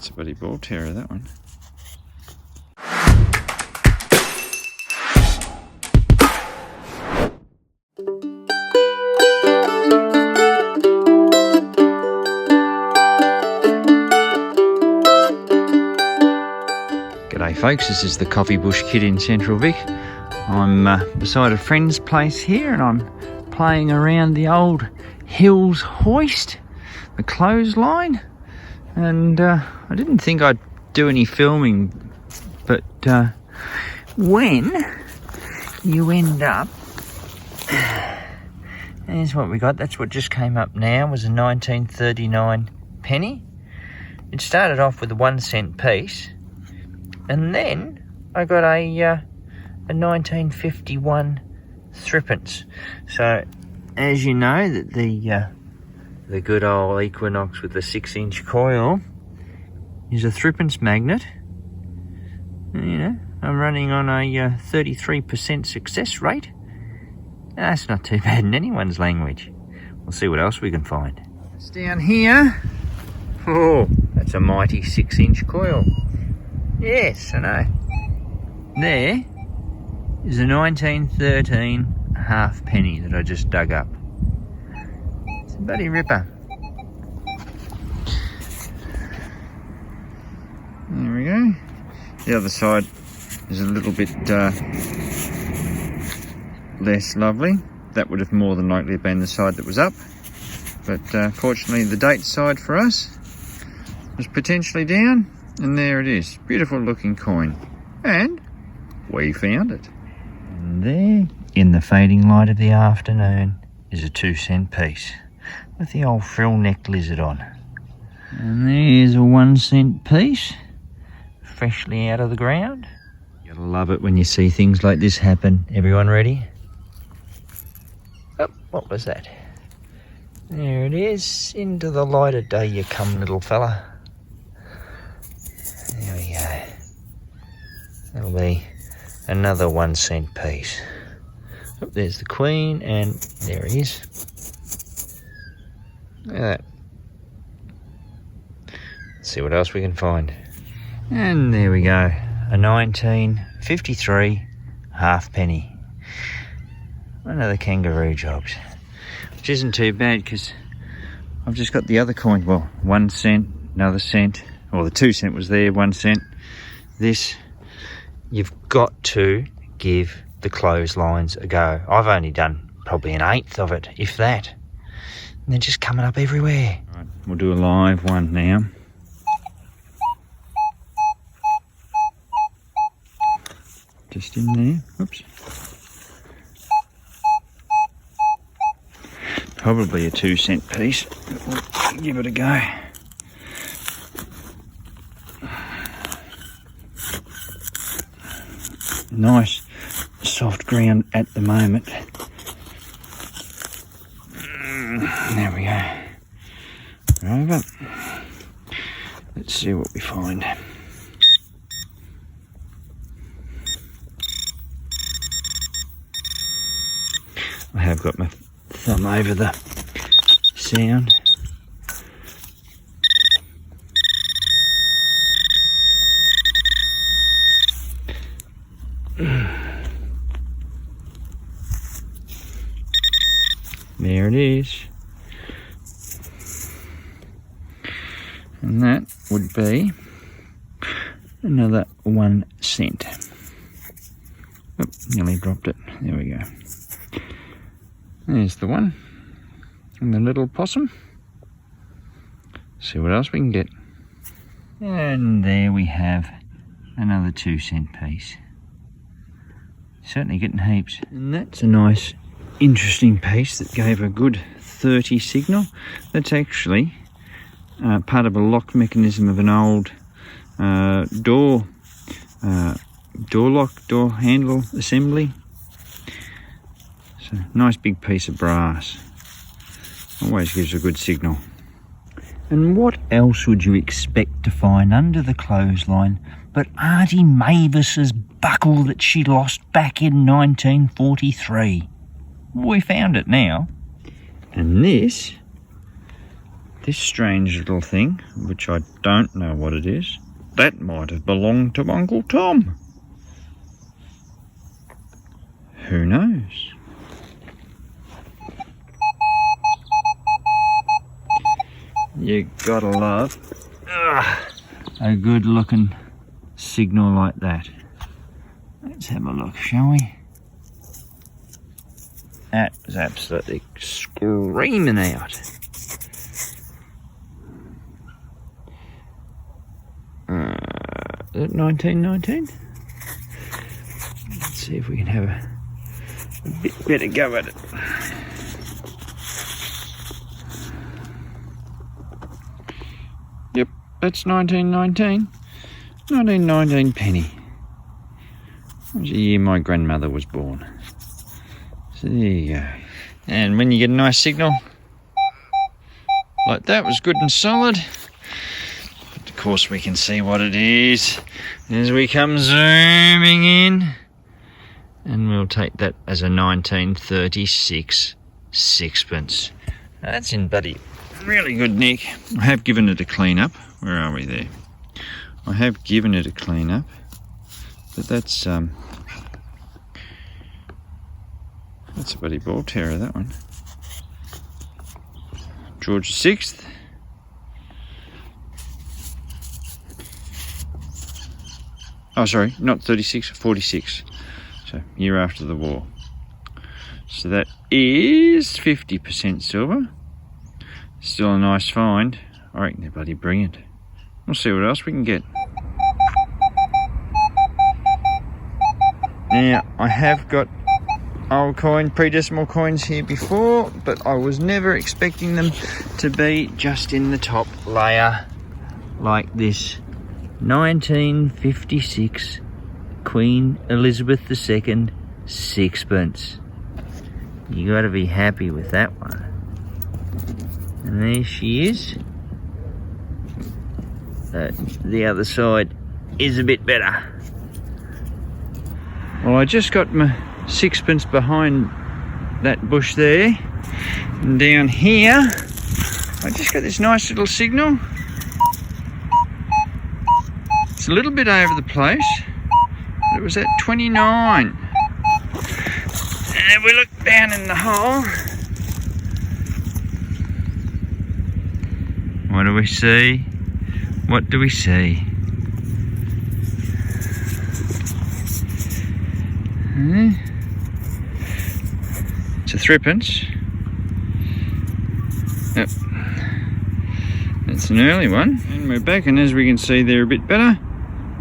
That's a bloody ball terror, that one. G'day folks, this is the Coffee Bush Kid in Central Vic. I'm beside a friend's place here and I'm playing around the old Hills Hoist, the clothesline. And I didn't think I'd do any filming, but when you end up, here's what we got. That's what just came up now, was a 1939 penny. It started off with a 1 cent piece, and then I got a 1951 threepence. So as you know, that the good old Equinox with the 6-inch coil is a threepence magnet. And, you know, I'm running on a 33% success rate. That's not too bad in anyone's language. We'll see what else we can find. It's down here. Oh, that's a mighty 6-inch coil. Yes, I know. There is a 1913 halfpenny that I just dug up. It's a bloody ripper. There we go. The other side is a little bit less lovely. That would have more than likely been the side that was up. But fortunately the date side for us was potentially down. And there it is. Beautiful looking coin. And we found it. And there, in the fading light of the afternoon, is a 2 cent piece with the old frill neck lizard on. And there's a 1 cent piece, freshly out of the ground. You gotta love it when you see things like this happen. Everyone ready? Oh, what was that? There it is. Into the light of day you come, little fella. There we go. That'll be another 1 cent piece. Oh, there's the queen, and there it is. Look at that. Let's see what else we can find. And there we go. A 1953 halfpenny. One of the kangaroo jobs. Which isn't too bad because I've just got the other coin. Well, 1 cent, another cent. Well, the 2 cent was there, 1 cent. This, you've got to give the clotheslines a go. I've only done probably an 1/8 of it, if that. And they're just coming up everywhere. All right, we'll do a live one now. Just in there, whoops. Probably a 2 cent piece, but we'll give it a go. Nice soft ground at the moment. There we go. Over. Let's see what we find. I have got my thumb over the sound. There it is. And that would be another 1 cent. Oh, nearly dropped it. There we go. There's the one. And the little possum. See what else we can get. And there we have another 2 cent piece. Certainly getting heaps. And that's a nice interesting piece that gave a good 30 signal. That's actually part of a lock mechanism of an old door lock, door handle assembly. So nice big piece of brass. Always gives a good signal. And what else would you expect to find under the clothesline but Auntie Mavis's buckle that she lost back in 1943? We found it now. And this this strange little thing, which I don't know what it is, that might have belonged to Uncle Tom. Who knows? You gotta love a good looking signal like that. Let's have a look, shall we? That was absolutely screaming out. Is it 1919? Let's see if we can have a bit better go at it. Yep, that's 1919. 1919 penny. That was the year my grandmother was born. So there you go. And when you get a nice signal like that, was good and solid. But of course we can see what it is as we come zooming in. And we'll take that as a 1936 sixpence. That's in bloody really good nick. I have given it a clean up. Where are we there? I have given it a clean up. But that's a bloody ball terror, that one. George VI. Oh, sorry, not 36, 46. So, year after the war. So that is 50% silver. Still a nice find. I reckon they're bloody brilliant. We'll see what else we can get. Now, I have got old coin, predecimal coins here before, but I was never expecting them to be just in the top layer like this. 1956 Queen Elizabeth II sixpence. You got to be happy with that one. And there she is. The other side is a bit better. Well, I just got my sixpence behind that bush there, and down here I just got this nice little signal. It's a little bit over the place, but it was at 29. And if we look down in the hole, what do we see? What do we see? It's a threepence. Yep. It's an early one. And we're back, and as we can see they're a bit better.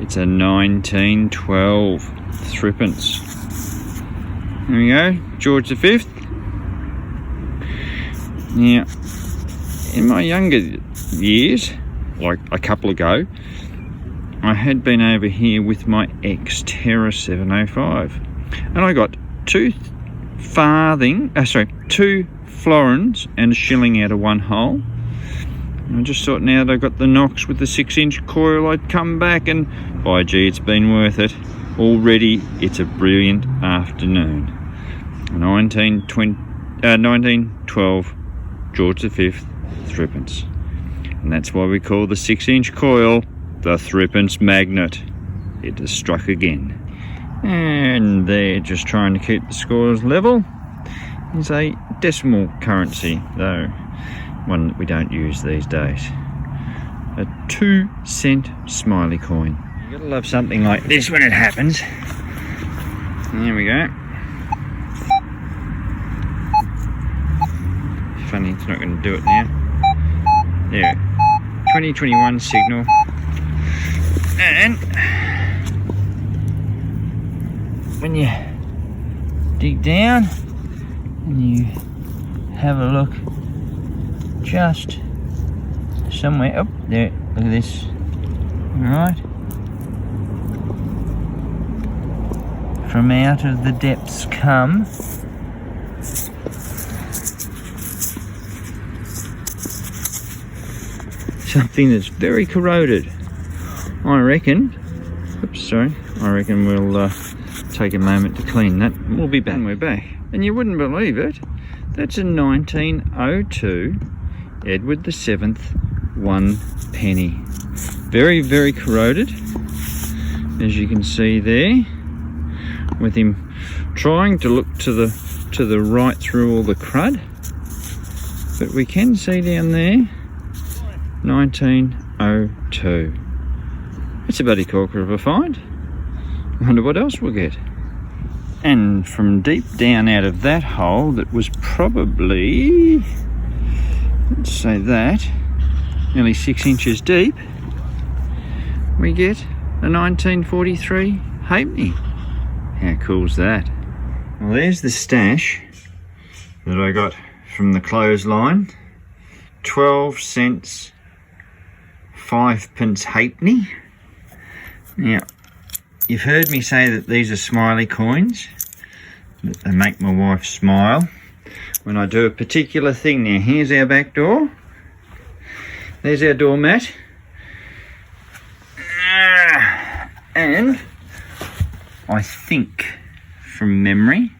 It's a 1912 threepence. There we go, George V. Now, in my younger years, like a couple ago, I had been over here with my ex-Terra 705, and I got two florins and a shilling out of one hole. And I just thought, now that I got the Knox with the 6-inch coil, I'd come back, and by gee, it's been worth it. Already, it's a brilliant afternoon. 1912 George V threepence. And that's why we call the 6-inch coil the threepence magnet. It has struck again. And they're just trying to keep the scores level. It's a decimal currency, though one that we don't use these days. A 2-cent smiley coin. You gotta love something like this when it happens. There we go. Funny, it's not going to do it now. There, 2021 signal. And when you dig down and you have a look just somewhere up there, look at this. Alright, from out of the depths come something that's very corroded. I reckon we'll take a moment to clean that. We'll be back. And we're back. And you wouldn't believe it, that's a 1902 Edward VII, 1 penny. Very, very corroded, as you can see there, with him trying to look to the right through all the crud. But we can see down there, 1902. It's a bloody corker of a find. Wonder what else we'll get. And from deep down out of that hole, that was probably, let's say that, nearly 6 inches deep, we get a 1943 halfpenny. How cool's that? Well, there's the stash that I got from the clothesline. 12 cents, 5p halfpenny. Now, you've heard me say that these are smiley coins, that they make my wife smile when I do a particular thing. Now, here's our back door. There's our doormat. And I think from memory,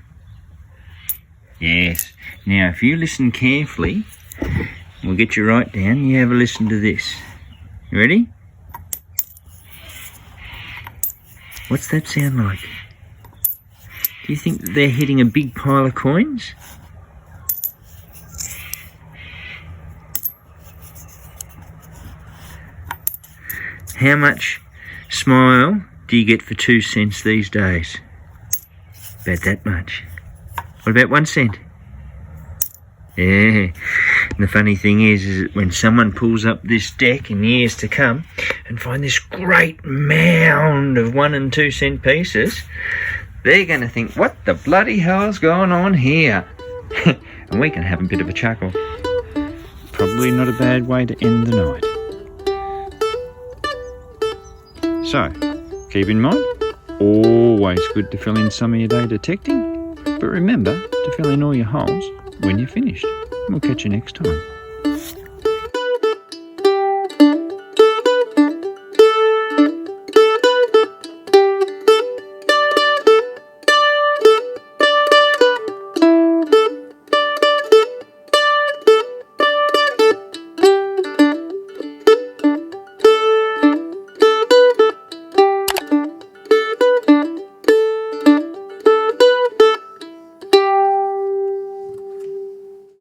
yes. Now, if you listen carefully, we'll get you right down. You have a listen to this. You ready? What's that sound like? Do you think they're hitting a big pile of coins? How much smile do you get for 2 cents these days? About that much. What about 1 cent? Yeah. And the funny thing is that when someone pulls up this deck in years to come and find this great mound of 1 and 2 cent pieces, they're going to think, what the bloody hell's going on here? And we can have a bit of a chuckle. Probably not a bad way to end the night. So, keep in mind, always good to fill in some of your day detecting, but remember to fill in all your holes when you're finished. We'll catch you next time.